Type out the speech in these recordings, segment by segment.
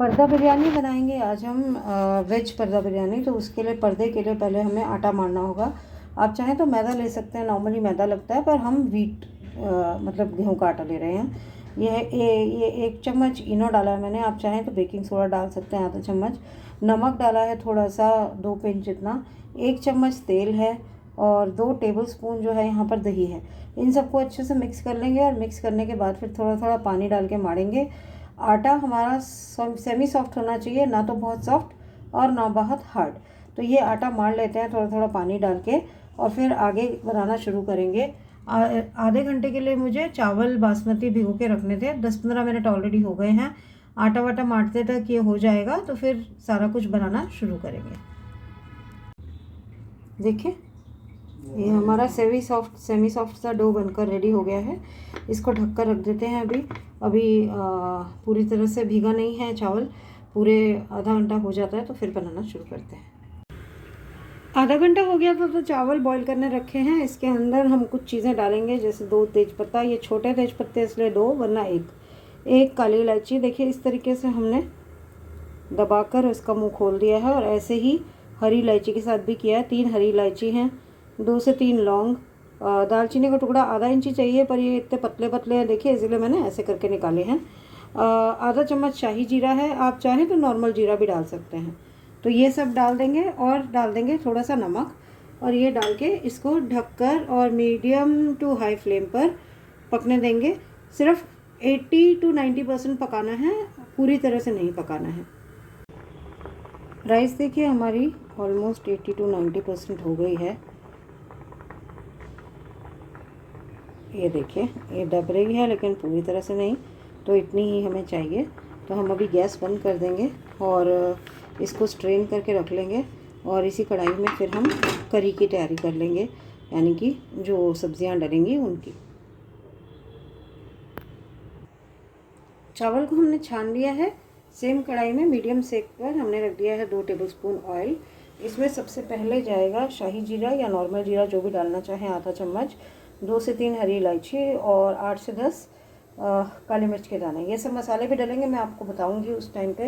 पर्दा बिरयानी बनाएंगे आज हम, वेज पर्दा बिरयानी। तो उसके लिए पर्दे के लिए पहले हमें आटा मारना होगा। आप चाहें तो मैदा ले सकते हैं, नॉर्मली मैदा लगता है, पर हम व्हीट मतलब गेहूं का आटा ले रहे हैं। ये 1 चम्मच इनो डाला है मैंने। आप चाहें तो बेकिंग सोडा डाल सकते हैं, आधा चम्मच। नमक डाला है थोड़ा सा, 2 पिंच जितना। 1 चम्मच तेल है और 2 टेबलस्पून जो है यहाँ पर दही है। इन सबको अच्छे से मिक्स कर लेंगे और मिक्स करने के बाद फिर थोड़ा थोड़ा पानी डाल के मारेंगे। आटा हमारा सेमी सॉफ्ट होना चाहिए, ना तो बहुत सॉफ्ट और ना बहुत हार्ड। तो ये आटा मार लेते हैं थोड़ा थोड़ा पानी डाल के और फिर आगे बनाना शुरू करेंगे। आधे घंटे के लिए मुझे चावल बासमती भिगो के रखने थे। 10-15 मिनट ऑलरेडी हो गए हैं। आटा वाटा मारते तक ये हो जाएगा तो फिर सारा कुछ बनाना शुरू करेंगे। देखिए ये हमारा सेमी सॉफ्ट सा डो बनकर रेडी हो गया है। इसको ढककर रख देते हैं। अभी पूरी तरह से भीगा नहीं है चावल, पूरे आधा घंटा हो जाता है तो फिर बनाना शुरू करते हैं। आधा घंटा हो गया था तो चावल बॉईल करने रखे हैं। इसके अंदर हम कुछ चीज़ें डालेंगे, जैसे 2 तेज़पत्ता। ये छोटे तेज़पत्ते इसलिए 2 वरना एक काली इलायची। देखिए इस तरीके से हमने दबाकर इसका मुंह खोल दिया है। और ऐसे ही हरी इलायची के साथ भी किया है। 3 हरी इलायची हैं, 2 से 3 लौंग। दालचीनी का टुकड़ा आधा इंची चाहिए, पर ये इतने पतले पतले हैं देखिए, इसलिए मैंने ऐसे करके निकाले हैं। आधा चम्मच शाही जीरा है, आप चाहें तो नॉर्मल जीरा भी डाल सकते हैं। तो ये सब डाल देंगे और डाल देंगे थोड़ा सा नमक। और ये डाल के इसको ढककर और मीडियम टू हाई फ्लेम पर पकने देंगे। सिर्फ 80 to 90% पकाना है, पूरी तरह से नहीं पकाना है। राइस देखिए हमारी ऑलमोस्ट 80 to 90% हो गई है। ये देखिए ये दब रही है लेकिन पूरी तरह से नहीं, तो इतनी ही हमें चाहिए। तो हम अभी गैस बंद कर देंगे और इसको स्ट्रेन करके रख लेंगे। और इसी कढ़ाई में फिर हम करी की तैयारी कर लेंगे, यानी कि जो सब्जियां डलेंगी उनकी। चावल को हमने छान लिया है। सेम कढ़ाई में मीडियम सेक पर हमने रख दिया है 2 टेबलस्पून ऑयल। इसमें सबसे पहले जाएगा शाही जीरा या नॉर्मल जीरा, जो भी डालना चाहें, आधा चम्मच। 2 से 3 हरी इलायची और 8 से 10 काली मिर्च के दाने। ये सब मसाले भी डलेंगे, मैं आपको बताऊंगी उस टाइम पे।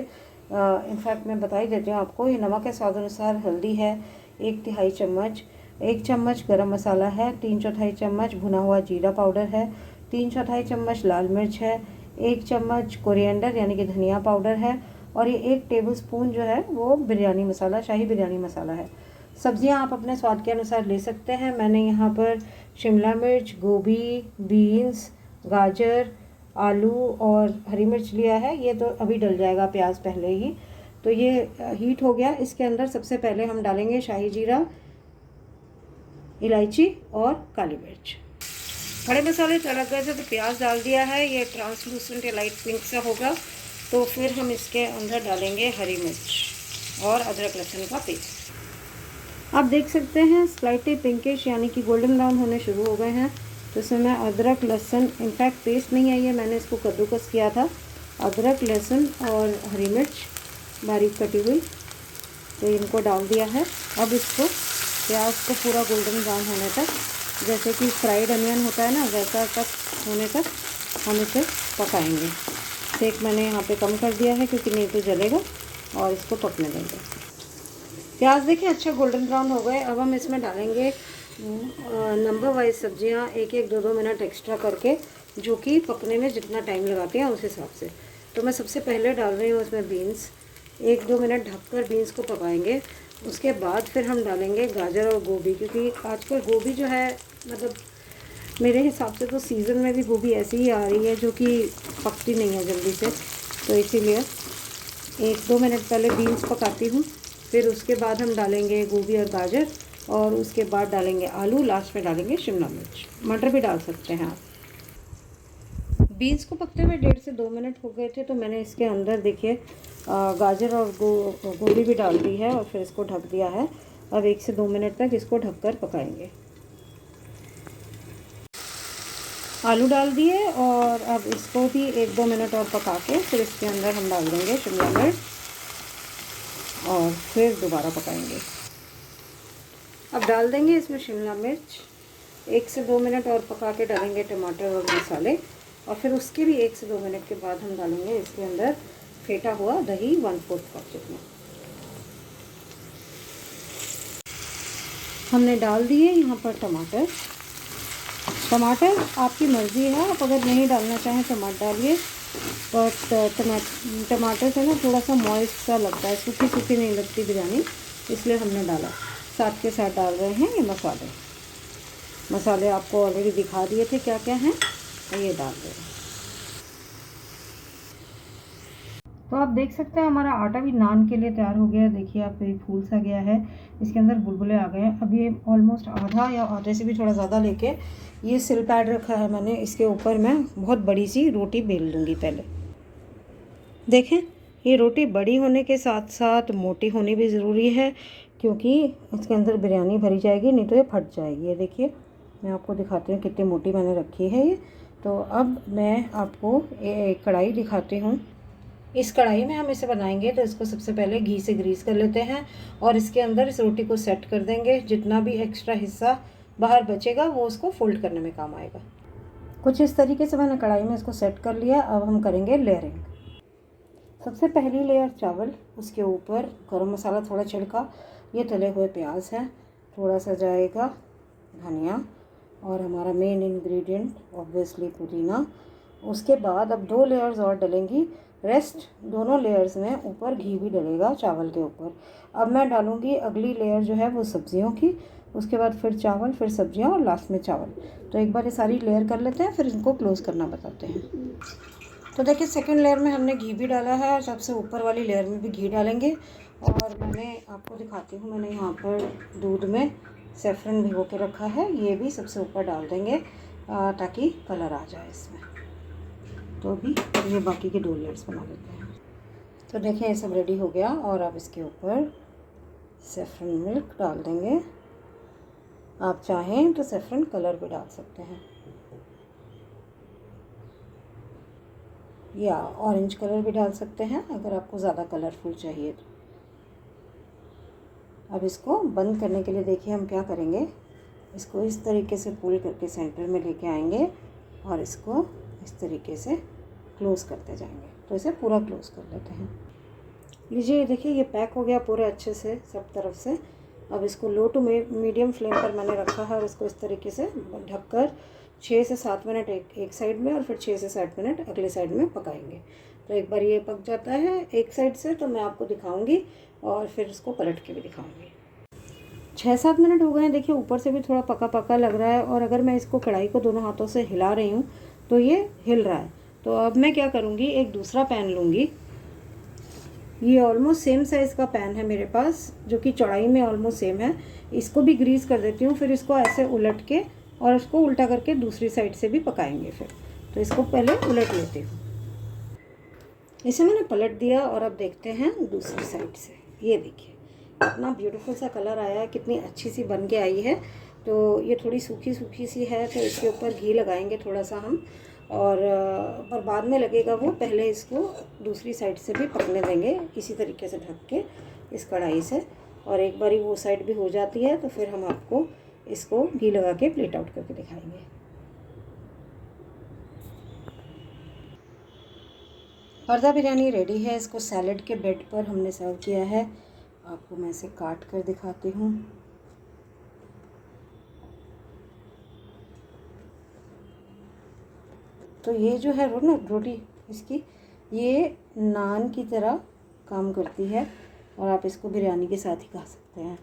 इनफैक्ट मैं बता ही देती हूँ आपको। ये नमक है स्वाद अनुसार, हल्दी है 1 तिहाई चम्मच, 1 चम्मच गरम मसाला है, 3/4 चम्मच भुना हुआ जीरा पाउडर है, 3/4 चम्मच लाल मिर्च है, 1 चम्मच कोरिएंडर यानी कि धनिया पाउडर है, और ये 1 टेबलस्पून जो है वो बिरयानी मसाला, शाही बिरयानी मसाला है। सब्जियां आप अपने स्वाद के अनुसार ले सकते हैं। मैंने यहाँ पर शिमला मिर्च, गोभी, बीन्स, गाजर, आलू और हरी मिर्च लिया है। ये तो अभी डल जाएगा प्याज पहले ही। तो ये हीट हो गया। इसके अंदर सबसे पहले हम डालेंगे शाही जीरा, इलायची और काली मिर्च। खड़े मसाले तड़क गए थे तो प्याज डाल दिया है। ये ट्रांसलूसेंट या लाइट पिंक सा होगा। तो फिर हम इसके अंदर डालेंगे हरी मिर्च और अदरक लहसुन का पेस्ट। आप देख सकते हैं स्लाइटली पिंकिश यानी कि गोल्डन ब्राउन होने शुरू हो गए हैं। तो इसमें मैं अदरक लहसुन, इनफैक्ट पेस्ट नहीं आई है, मैंने इसको कद्दूकस किया था। अदरक लहसुन और हरी मिर्च बारीक कटी हुई, तो इनको डाल दिया है। अब इसको प्याज को पूरा गोल्डन ब्राउन होने तक, जैसे कि फ्राइड अनियन होता है ना, वैसा तक होने तक हम इसे पकाएंगे। सेक मैंने यहाँ पे कम कर दिया है क्योंकि नहीं तो जलेगा, और इसको पकने देंगे। प्याज देखिए अच्छा गोल्डन ब्राउन हो गए। अब हम इसमें डालेंगे नंबर वाइज सब्जियां, 1-1, 2-2 मिनट एक्स्ट्रा करके, जो कि पकने में जितना टाइम लगाती हैं उस हिसाब से। तो मैं सबसे पहले डाल रही हूँ इसमें बीन्स। 1-2 मिनट ढककर बीन्स को पकाएंगे। उसके बाद फिर हम डालेंगे गाजर और गोभी, क्योंकि आजकल गोभी जो है, मतलब मेरे हिसाब से तो सीज़न में भी गोभी ऐसी ही आ रही है जो कि पकती नहीं है जल्दी से। तो इसीलिए 1-2 मिनट पहले बीन्स पकाती हूँ, फिर उसके बाद हम डालेंगे गोभी और गाजर, और उसके बाद डालेंगे आलू, लास्ट में डालेंगे शिमला मिर्च। मटर भी डाल सकते हैं आप। बीन्स को पकते हुए 1.5 से 2 मिनट हो गए थे, तो मैंने इसके अंदर देखिए गाजर और गोभी भी डाल दी है और फिर इसको ढक दिया है। अब 1 से 2 मिनट तक इसको ढककर पकाएंगे। आलू डाल दिए और अब इसको भी 1-2 मिनट और पका के फिर इसके अंदर हम डाल देंगे शिमला मिर्च और फिर दोबारा पकाएंगे। अब डाल देंगे इसमें शिमला मिर्च, 1 से 2 मिनट और पका के डालेंगे टमाटर और मसाले, और फिर उसके भी 1 से 2 मिनट के बाद हम डालेंगे इसके अंदर फेंटा हुआ दही 1/4 कप जितना हमने डाल दिए। यहाँ पर टमाटर आपकी मर्ज़ी है, आप अगर नहीं डालना चाहें तो मत डालिए, बट टमाटर से ना थोड़ा सा मॉइस्ट सा लगता है, सूखी सूखी नहीं लगती बिरयानी, इसलिए हमने डाला। साथ के साथ डाल रहे हैं ये मसाले आपको ऑलरेडी दिखा दिए थे क्या क्या हैं, ये डाल रहे हैं। तो आप देख सकते हैं हमारा आटा भी नान के लिए तैयार हो गया है। देखिए आप ये फूल सा गया है, इसके अंदर बुलबुले आ गए हैं। अब ये ऑलमोस्ट आधा या आधे से भी थोड़ा ज़्यादा लेके ये सिल पैड रखा है मैंने, इसके ऊपर मैं बहुत बड़ी सी रोटी बेल लूँगी। पहले देखें, ये रोटी बड़ी होने के साथ साथ मोटी होनी भी ज़रूरी है, क्योंकि इसके अंदर बिरयानी भरी जाएगी, नहीं तो ये फट जाएगी। ये देखिए मैं आपको दिखाती हूँ कितनी मोटी मैंने रखी है ये। तो अब मैं आपको एक कढ़ाई दिखाती हूँ। इस कढ़ाई में हम इसे बनाएंगे तो इसको सबसे पहले घी से ग्रीस कर लेते हैं और इसके अंदर इस रोटी को सेट कर देंगे। जितना भी एक्स्ट्रा हिस्सा बाहर बचेगा वो उसको फोल्ड करने में काम आएगा। कुछ इस तरीके से मैंने कढ़ाई में इसको सेट कर लिया। अब हम करेंगे लेयरिंग। सबसे पहली लेयर चावल, उसके ऊपर गरम मसाला थोड़ा छिड़का, ये तले हुए प्याज हैं, थोड़ा सा जाएगा धनिया और हमारा मेन इंग्रेडिएंट ऑब्वियसली पुदीना। उसके बाद अब 2 लेयर्स और डलेंगी, रेस्ट दोनों लेयर्स में ऊपर घी भी डलेगा चावल के ऊपर। अब मैं डालूँगी अगली लेयर जो है वो सब्जियों की, उसके बाद फिर चावल, फिर सब्जियां और लास्ट में चावल। तो एक बार ये सारी लेयर कर लेते हैं, फिर इनको क्लोज़ करना बताते हैं। तो देखिए सेकंड लेयर में हमने घी भी डाला है और सबसे ऊपर वाली लेयर में भी घी डालेंगे। और मैंने आपको दिखाती हूँ, मैंने यहाँ पर दूध में सेफ्रन भिगो के रखा है, ये भी सबसे ऊपर डाल देंगे ताकि कलर आ जाए इसमें। तो अभी ये बाकी के 2 लेयर्स बना लेते हैं। तो देखिए ये सब रेडी हो गया और अब इसके ऊपर सेफ्रन मिल्क डाल देंगे। आप चाहें तो सेफ्रन कलर भी डाल सकते हैं या ऑरेंज कलर भी डाल सकते हैं अगर आपको ज़्यादा कलरफुल चाहिए तो। अब इसको बंद करने के लिए देखिए हम क्या करेंगे, इसको इस तरीके से पुल करके सेंटर में लेके आएंगे और इसको इस तरीके से क्लोज़ करते जाएंगे। तो इसे पूरा क्लोज़ कर लेते हैं। लीजिए देखिए ये पैक हो गया पूरे अच्छे से सब तरफ से। अब इसको लो टू मीडियम फ्लेम पर मैंने रखा है और इसको इस तरीके से ढककर 6 से 7 मिनट एक साइड में और फिर 6 से 7 मिनट अगले साइड में पकाएंगे। तो एक बार ये पक जाता है एक साइड से तो मैं आपको दिखाऊंगी और फिर इसको पलट के भी दिखाऊंगी। 6-7 मिनट हो गए हैं। देखिए ऊपर से भी थोड़ा पका पका लग रहा है और अगर मैं इसको कढ़ाई को दोनों हाथों से हिला रही हूँ तो ये हिल रहा है। तो अब मैं क्या करूँगी, एक दूसरा पैन लूँगी। ये ऑलमोस्ट सेम साइज़ का पैन है मेरे पास, जो कि चौड़ाई में ऑलमोस्ट सेम है। इसको भी ग्रीस कर देती हूँ, फिर इसको ऐसे उलट के और उसको उल्टा करके दूसरी साइड से भी पकाएंगे फिर। तो इसको पहले उलट लेती हूँ। इसे मैंने पलट दिया और अब देखते हैं दूसरी साइड से। ये देखिए कितना ब्यूटीफुल सा कलर आया है, कितनी अच्छी सी बन के आई है। तो ये थोड़ी सूखी सूखी सी है तो इसके ऊपर घी लगाएंगे थोड़ा सा हम, और पर बाद में लगेगा वो, पहले इसको दूसरी साइड से भी पकने देंगे इसी तरीके से ढक के इस कढ़ाई से। और एक बारी वो साइड भी हो जाती है तो फिर हम आपको इसको घी लगा के प्लेट आउट करके दिखाएंगे। पर्दा बिरयानी रेडी है। इसको सैलेड के बेड पर हमने सर्व किया है। आपको मैं इसे काट कर दिखाती हूँ। तो ये जो है रोटी इसकी, ये नान की तरह काम करती है और आप इसको बिरयानी के साथ ही खा सकते हैं।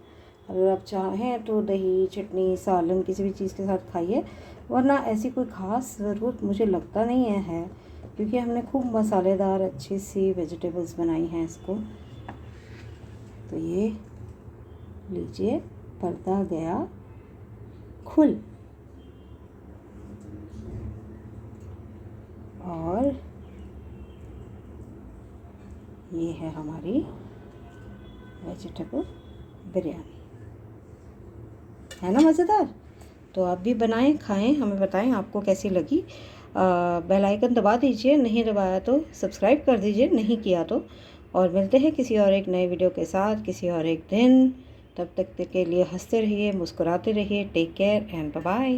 अगर आप चाहें तो दही, चटनी, सालन किसी भी चीज़ के साथ खाइए, वरना ऐसी कोई ख़ास ज़रूरत मुझे लगता नहीं है, क्योंकि हमने खूब मसालेदार अच्छी सी वेजिटेबल्स बनाई हैं इसको। तो ये लीजिए पर्दा गया खुल और ये है हमारी वेजिटेबल बिरयानी। है ना मज़ेदार? तो आप भी बनाएं, खाएं, हमें बताएं आपको कैसी लगी। बेल आइकन दबा दीजिए, नहीं दबाया तो सब्सक्राइब कर दीजिए, नहीं किया तो। और मिलते हैं किसी और एक नए वीडियो के साथ किसी और एक दिन। तब तक के लिए हंसते रहिए, मुस्कुराते रहिए। Take care and bye bye.